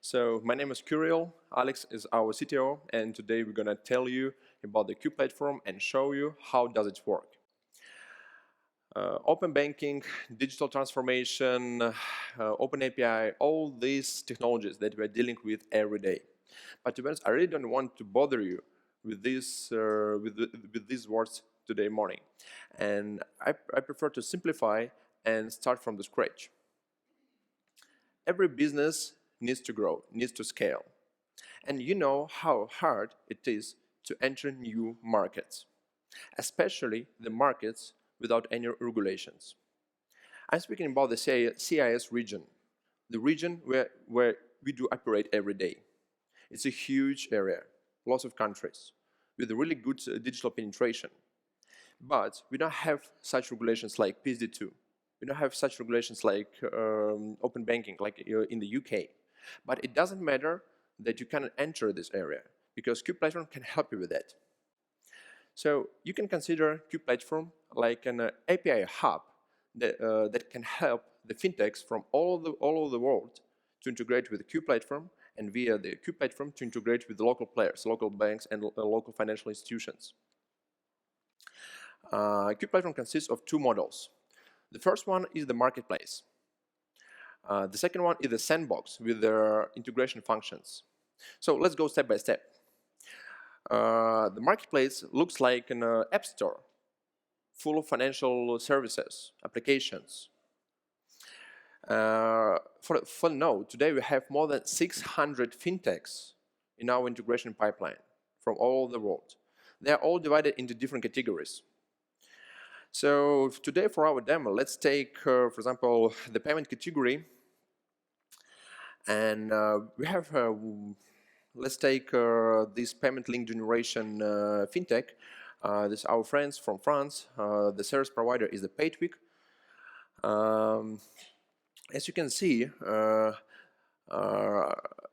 So my name is Curiel, Alex is our CTO, and today we're going to tell you about the Qplatform and show you how does it work. Open banking, digital transformation, open API, all these technologies that we're dealing with every day. But to be honest, I really don't want to bother you with these words today morning. And I prefer to simplify and start from the scratch. Every business needs to grow, needs to scale. And you know how hard it is to enter new markets, especially the markets without any regulations. I'm speaking about the CIS region, the region where we do operate every day. It's a huge area, lots of countries, with a really good digital penetration. But we don't have such regulations like PSD2. We don't have such regulations like open banking, like in the UK. But it doesn't matter that you cannot enter this area, because Qplatform can help you with that. So you can consider Qplatform like an API hub that can help the fintechs from all over the world to integrate with the Qplatform, and via the Qplatform to integrate with the local players, local banks, and local financial institutions. Qplatform consists of two models. The first one is the marketplace. The second one is the sandbox with their integration functions. So let's go step by step. The marketplace looks like an app store full of financial services, applications. For now, today we have more than 600 fintechs in our integration pipeline from all over the world. They are all divided into different categories. So today for our demo, let's take, for example, the payment category. And we have, let's take this payment link generation fintech. This is our friends from France. The service provider is the PayTweak. As you can see, the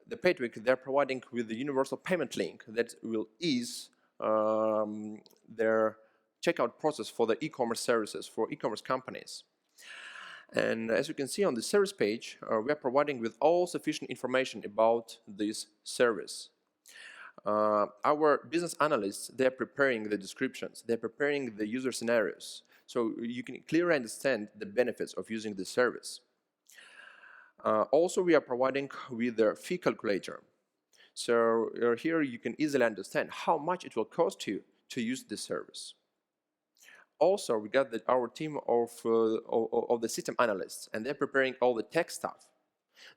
PayTweak, they're providing with the universal payment link that will ease their checkout process for the e-commerce services, for e-commerce companies. And as you can see on the service page, we are providing with all sufficient information about this service. Our business analysts, they're preparing the descriptions, they're preparing the user scenarios, so you can clearly understand the benefits of using this service. Also, we are providing with the fee calculator. So here you can easily understand how much it will cost you to use this service. Also, we got our team of the system analysts, and they're preparing all the tech stuff.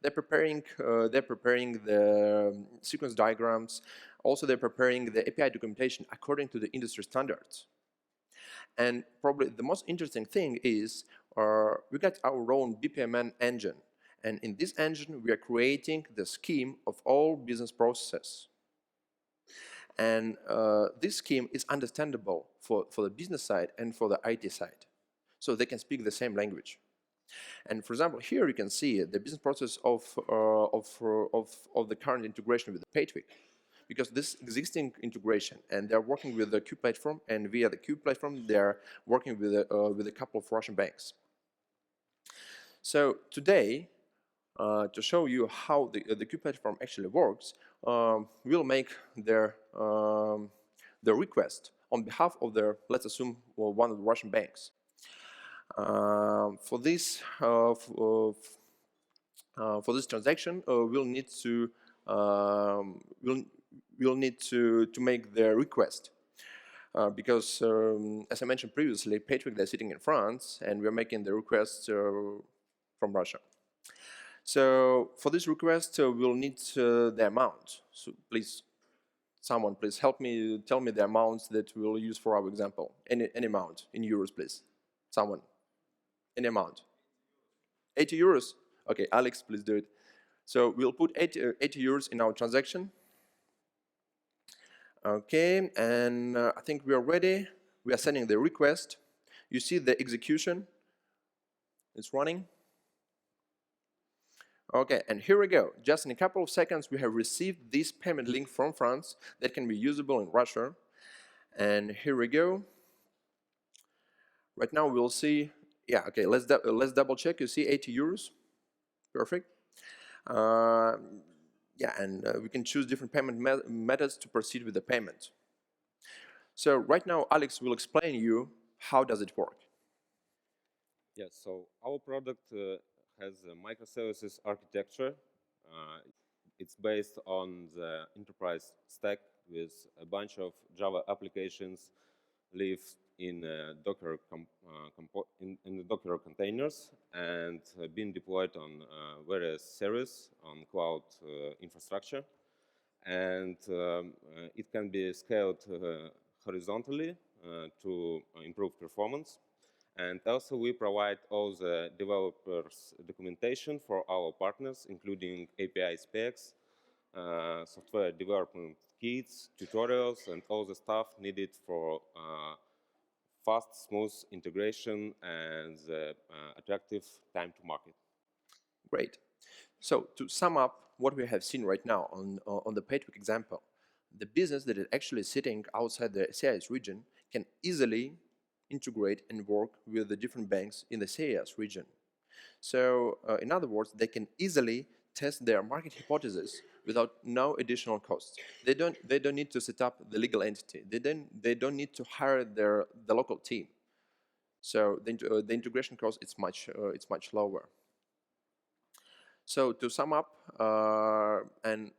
They're preparing the sequence diagrams. Also, they're preparing the API documentation according to the industry standards. And probably the most interesting thing is we got our own BPMN engine. And in this engine, we are creating the scheme of all business processes. And this scheme is understandable for the business side and for the IT side. So they can speak the same language. And for example, here you can see the business process of the current integration with the PayTweak. Because this existing integration, and they're working with the Qplatform, and via the Qplatform, they're working with a couple of Russian banks. So today, to show you how the Qplatform actually works, we'll make the request on behalf of let's assume, one of the Russian banks. For this transaction, we'll need to make the request. Because, as I mentioned previously, PayTweak, they're sitting in France, and we're making the request from Russia. So for this request, we'll need the amount. So please, someone, please help me, tell me the amounts that we'll use for our example. Any amount in euros, please. Someone. Any amount. 80 euros? Okay, Alex, please do it. So we'll put 80 euros in our transaction. Okay, and I think we are ready. We are sending the request. You see the execution. It's running. Okay, and here we go. Just in a couple of seconds, we have received this payment link from France that can be usable in Russia. And here we go. Right now, we'll see. Yeah, okay, let's double check. You see 80 euros. Perfect. Yeah, and we can choose different payment methods to proceed with the payment. So right now, Alex will explain you how does it work. Yes, so our product has a microservices architecture. It's based on the enterprise stack with a bunch of Java applications live in Docker in the Docker containers and being deployed on various services on cloud infrastructure. And it can be scaled horizontally to improve performance. And also we provide all the developers documentation for our partners, including API specs, software development kits, tutorials, and all the stuff needed for fast, smooth integration and attractive time to market. Great. So to sum up what we have seen right now on the PayTweak example, the business that is actually sitting outside the CIS region can easily integrate and work with the different banks in the CIS region. So in other words, they can easily test their market hypothesis without no additional costs. They don't need to set up the legal entity. They don't need to hire the local team. So the integration cost it's much lower. So to sum up, and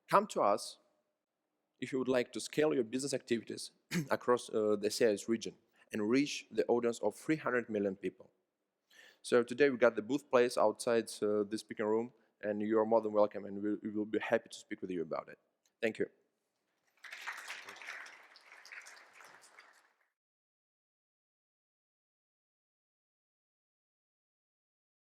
come to us if you would like to scale your business activities across the CIS region and reach the audience of 300 million people. So today we got the booth place outside the speaking room, and you are more than welcome, and we will be happy to speak with you about it. Thank you.